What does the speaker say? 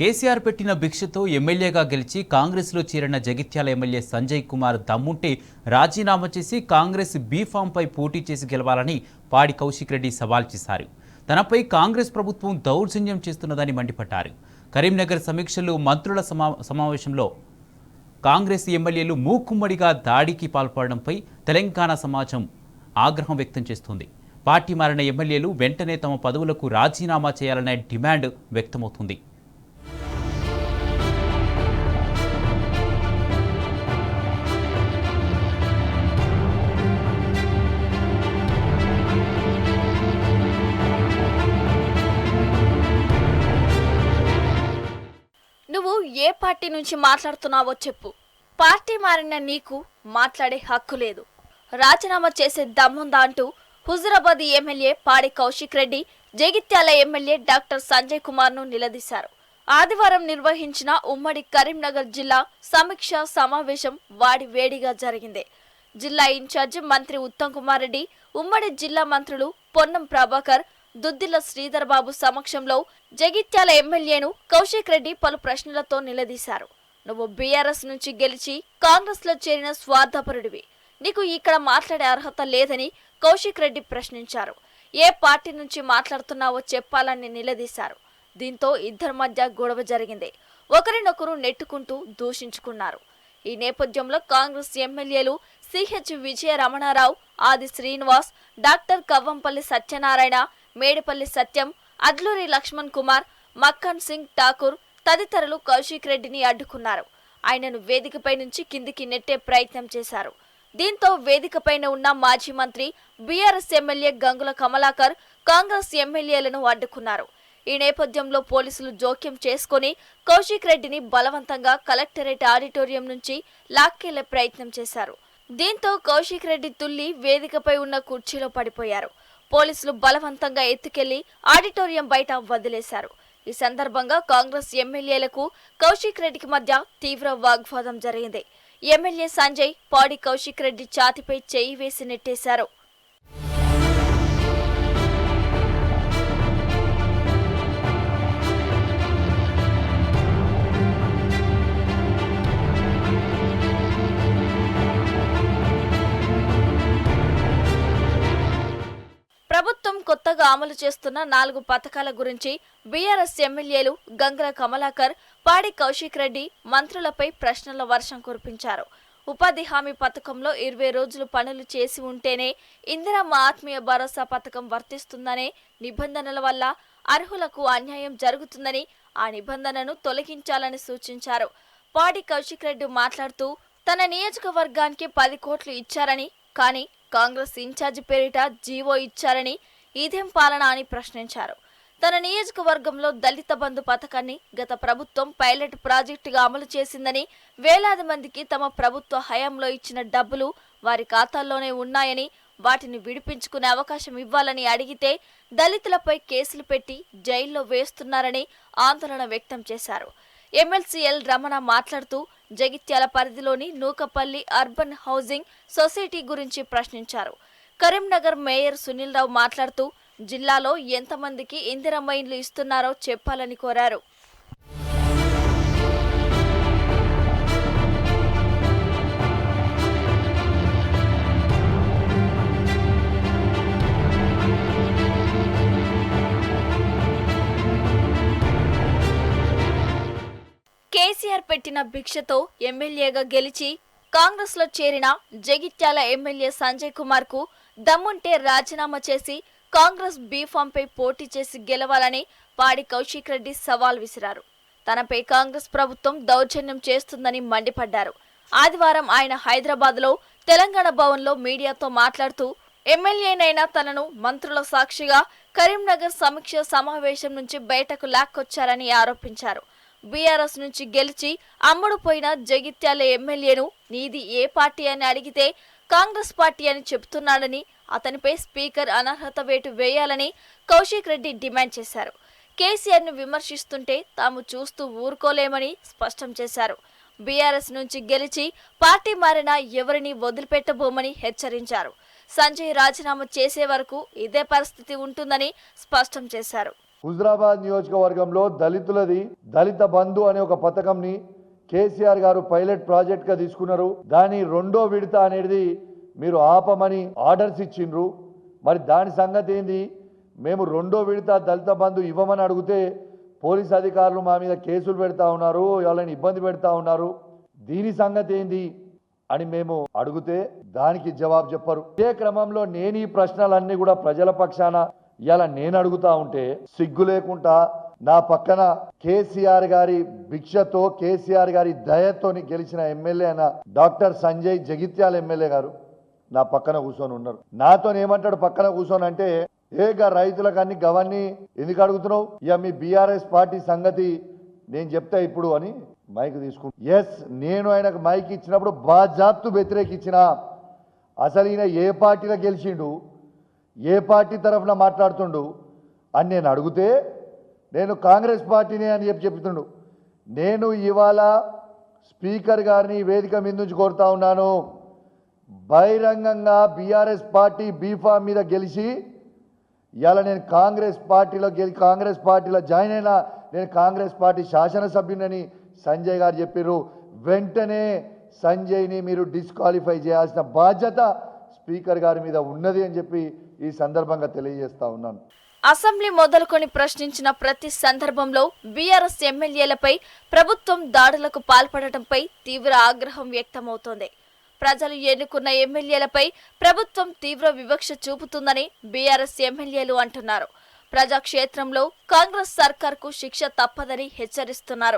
కేసీఆర్ పెట్టిన భిక్షతో ఎమ్మెల్యేగా గెలిచి కాంగ్రెస్లో చేరిన జగిత్యాల ఎమ్మెల్యే సంజయ్ కుమార్ దమ్ముంటే రాజీనామా చేసి కాంగ్రెస్ బీఫామ్పై పోటీ చేసి గెలవాలని పాడి కౌశిక్ రెడ్డి సవాల్ చేశారు. తనపై కాంగ్రెస్ ప్రభుత్వం దౌర్జన్యం చేస్తున్నదని మండిపడ్డారు. కరీంనగర్ సమీక్షలు మంత్రుల సమావేశంలో కాంగ్రెస్ ఎమ్మెల్యేలు మూకుమ్మడిగా దాడికి పాల్పడడంపై తెలంగాణ సమాజం ఆగ్రహం వ్యక్తం చేస్తోంది. పార్టీ మారిన ఎమ్మెల్యేలు వెంటనే తమ పదవులకు రాజీనామా చేయాలనే డిమాండ్ వ్యక్తమవుతుంది. నువ్వు ఏ పార్టీ నుంచి మాట్లాడుతున్నావో చెప్పు. పార్టీ మారిన నీకు మాట్లాడే హక్కు లేదు. రాజీనామా చేసే దమ్ముందా అంటూ హుజురాబాద్ ఎమ్మెల్యే పాడి కౌశిక్ రెడ్డి జగిత్యాల ఎమ్మెల్యే డాక్టర్ సంజయ్ కుమార్ ను నిలదీశారు. ఆదివారం నిర్వహించిన ఉమ్మడి కరీంనగర్ జిల్లా సమీక్ష సమావేశం వేడిగా జరిగింది. జిల్లా ఇన్ఛార్జి మంత్రి ఉత్తమ్ కుమార్ రెడ్డి, ఉమ్మడి జిల్లా మంత్రులు పొన్నం ప్రభాకర్, దుద్దిల శ్రీధర్ బాబు సమక్షంలో జగిత్యాల ఎమ్మెల్యేను కౌశిక్ రెడ్డి పలు ప్రశ్నలతో నిలదీశారు. నువ్వు బీఆర్ఎస్ నుంచి గెలిచి కాంగ్రెస్ లో చేరిన స్వార్థపరుడివి. నీకు ఇక్కడ మాట్లాడే అర్హత లేదని కౌశిక్ రెడ్డి ప్రశ్నించారు. ఏ పార్టీ నుంచి మాట్లాడుతున్నావో చెప్పాలని నిలదీశారు. దీంతో ఇద్దరి మధ్య గొడవ జరిగింది. ఒకరినొకరు నెట్టుకుంటూ దూషించుకున్నారు. ఈ నేపథ్యంలో కాంగ్రెస్ ఎమ్మెల్యేలు సిహెచ్ విజయ రమణారావు, ఆది శ్రీనివాస్, డాక్టర్ కవ్వంపల్లి సత్యనారాయణ, మేడిపల్లి సత్యం, అడ్లూరి లక్ష్మణ్ కుమార్, మక్కన్ సింగ్ ఠాకూర్ తదితరులు కౌశిక్ రెడ్డిని అడ్డుకున్నారు. ఆయనను వేదికపై నుంచి కిందికి నెట్టే ప్రయత్నం చేశారు. దీంతో వేదికపైన ఉన్న మాజీ మంత్రి, బీఆర్ఎస్ ఎమ్మెల్యే గంగుల కమలాకర్ కాంగ్రెస్ ఎమ్మెల్యేలను అడ్డుకున్నారు. ఈ నేపథ్యంలో పోలీసులు జోక్యం చేసుకుని కౌశిక్ రెడ్డిని బలవంతంగా కలెక్టరేట్ ఆడిటోరియం నుంచి లాక్కెళ్లే ప్రయత్నం చేశారు. దీంతో కౌశిక్ రెడ్డి తుల్లి వేదికపై ఉన్న కుర్చీలో పడిపోయారు. పోలీసులు బలవంతంగా ఎత్తుకెళ్లి ఆడిటోరియం బయట వదిలేశారు. ఈ సందర్భంగా కాంగ్రెస్ ఎమ్మెల్యేలకు కౌశిక్ రెడ్డికి మధ్య తీవ్ర వాగ్వాదం జరిగింది. ఎమ్మెల్యే సంజయ్ పాడి కౌశిక్ రెడ్డి ఛాతీపై చేయి వేసి నెట్టేశారు. ప్రభుత్వం కొత్తగా అమలు చేస్తున్న 4 పథకాల గురించి బీఆర్ఎస్ ఎమ్మెల్యేలు గంగుల కమలాకర్, పాడి కౌశిక్ రెడ్డి మంత్రులపై ప్రశ్నల వర్షం కురిపించారు. ఉపాధి హామీ పథకంలో 20 రోజులు పనులు చేసి ఉంటేనే ఇందిరమ్మ ఆత్మీయ భరోసా పథకం వర్తిస్తుందనే నిబంధనల వల్ల అర్హులకు అన్యాయం జరుగుతుందని, ఆ నిబంధనను తొలగించాలని సూచించారు. పాడి కౌశిక్ రెడ్డి మాట్లాడుతూ తన నియోజకవర్గానికి 10 కోట్లు ఇచ్చారని, కానీ కాంగ్రెస్ ఇన్ఛార్జి పేరిట జీవో ఇచ్చారని, ఇదేం పాలన అని ప్రశ్నించారు. తన నియోజకవర్గంలో దళిత బంధు పథకాన్ని గత ప్రభుత్వం పైలట్ ప్రాజెక్టుగా అమలు చేసిందని, వేలాది మందికి తమ ప్రభుత్వ హయాంలో ఇచ్చిన డబ్బులు వారి ఖాతాల్లోనే ఉన్నాయని, వాటిని విడిపించుకునే అవకాశం ఇవ్వాలని అడిగితే దళితులపై కేసులు పెట్టి జైల్లో వేస్తున్నారని ఆందోళన వ్యక్తం చేశారు. ఎమ్మెల్సీ ఎల్ రమణ మాట్లాడుతూ జగిత్యాల పరిధిలోని నూకపల్లి అర్బన్ హౌసింగ్ సొసైటీ గురించి ప్రశ్నించారు. కరీంనగర్ మేయర్ సునీల్ రావు మాట్లాడుతూ జిల్లాలో ఎంతమందికి ఇందిరమ్మ ఇండ్లు ఇస్తున్నారో చెప్పాలని కోరారు. కేసీఆర్ పెట్టిన భిక్షతో ఎమ్మెల్యేగా గెలిచి కాంగ్రెస్ లో చేరిన జగిత్యాల ఎమ్మెల్యే సంజయ్ కుమార్ కు దమ్ముంటే రాజీనామా చేసి కాంగ్రెస్ బీఫామ్పై పోటీ చేసి గెలవాలని పాడి కౌశిక్ రెడ్డి సవాల్ విసిరారు. తనపై కాంగ్రెస్ ప్రభుత్వం దౌర్జన్యం చేస్తుందని మండిపడ్డారు. ఆదివారం ఆయన హైదరాబాద్ లో తెలంగాణ భవన్ లో మీడియాతో మాట్లాడుతూ ఎమ్మెల్యేనైనా తనను మంత్రుల సాక్షిగా కరీంనగర్ సమీక్ష సమావేశం నుంచి బయటకు లాక్కొచ్చారని ఆరోపించారు. బీఆర్ఎస్ నుంచి గెలిచి అమ్ముడుపోయిన జగిత్యాల ఎమ్మెల్యేను నీది ఏ పార్టీ అని అడిగితే కాంగ్రెస్ పార్టీ అని చెబుతున్నాడని, అతనిపై స్పీకర్ అనర్హత వేటు వేయాలని కౌశిక్ రెడ్డి డిమాండ్ చేశారు. కేసీఆర్ ను విమర్శిస్తుంటే తాము చూస్తూ ఊరుకోలేమని స్పష్టం చేశారు. బీఆర్ఎస్ నుంచి గెలిచి పార్టీ మారిన ఎవరిని వదిలిపెట్టబోమని హెచ్చరించారు. సంజయ్ రాజీనామా చేసే వరకు ఇదే పరిస్థితి ఉంటుందని స్పష్టం చేశారు. హుజరాబాద్ నియోజకవర్గంలో దళితులది దళిత బంధు అనే ఒక పథకంని కేసీఆర్ గారు పైలట్ ప్రాజెక్ట్ గా తీసుకున్నారు. దాని రెండో విడత అనేది మీరు ఆపమని ఆర్డర్స్ ఇచ్చిండ్రు. మరి దాని సంగతి ఏంది? మేము రెండో విడత దళిత బంధు ఇవ్వమని అడిగితే పోలీస్ అధికారులు మా మీద కేసులు పెడతా ఉన్నారు, వాళ్ళని ఇబ్బంది పెడతా ఉన్నారు. దీని సంగతి ఏంది అని మేము అడిగితే దానికి జవాబు చెప్పరు. ఇదే క్రమంలో నేను ఈ ప్రశ్నలన్నీ కూడా ప్రజల పక్షాన ఇలా నేను అడుగుతా ఉంటే సిగ్గు లేకుండా నా పక్కన కేసీఆర్ గారి భిక్షతో కేసీఆర్ గారి దయతోని గెలిచిన ఎమ్మెల్యే అయిన డాక్టర్ సంజయ్ జగిత్యాల ఎమ్మెల్యే గారు నా పక్కన కూర్చొని ఉన్నారు. నాతో ఏమంటాడు పక్కన కూర్చొని అంటే, ఏగా రైతులకు అన్ని గవన్నీ ఎందుకు అడుగుతున్నావు, ఇక మీ బీఆర్ఎస్ పార్టీ సంగతి నేను చెప్తా ఇప్పుడు అని మైక్ తీసుకుంటా. ఎస్, నేను ఆయనకు మైక్ ఇచ్చినప్పుడు బాజాప్తు వ్యతిరేకించిన. అసలు ఈయన ఏ పార్టీలో గెలిచిండు, ఏ పార్టీ తరఫున మాట్లాడుతుండు అని నేను అడిగితే నేను కాంగ్రెస్ పార్టీనే అని చెప్తుండు. నేను ఇవాళ స్పీకర్ గారిని వేదిక మీద నుంచి కోరుతా ఉన్నాను, బహిరంగంగా బీఆర్ఎస్ పార్టీ బీఫామ్ మీద గెలిచి ఇవాళ నేను కాంగ్రెస్ పార్టీలో జాయిన్ అయినా నేను కాంగ్రెస్ పార్టీ శాసనసభ్యునని సంజయ్ గారు చెప్పారు. వెంటనే సంజయ్ని మీరు డిస్క్వాలిఫై చేయాల్సిన బాధ్యత స్పీకర్ గారి మీద ఉన్నది అని చెప్పి ఈ సందర్భంగా తెలియజేస్తా ఉన్నాను. అసెంబ్లీ మొదలుకొని ప్రశ్నించిన ప్రతి సందర్భంలో బీఆర్ఎస్ ఎమ్మెల్యేలపై ప్రభుత్వం దాడులకు పాల్పడటంపై తీవ్ర ఆగ్రహం వ్యక్తమవుతోంది. ప్రజలు ఎన్నుకున్న ఎమ్మెల్యేలపై ప్రభుత్వం తీవ్ర వివక్ష చూపుతుందని బీఆర్ఎస్ ఎమ్మెల్యేలు అంటున్నారు. ప్రజాక్షేత్రంలో కాంగ్రెస్ సర్కార్కు శిక్ష తప్పదని హెచ్చరిస్తున్నారు.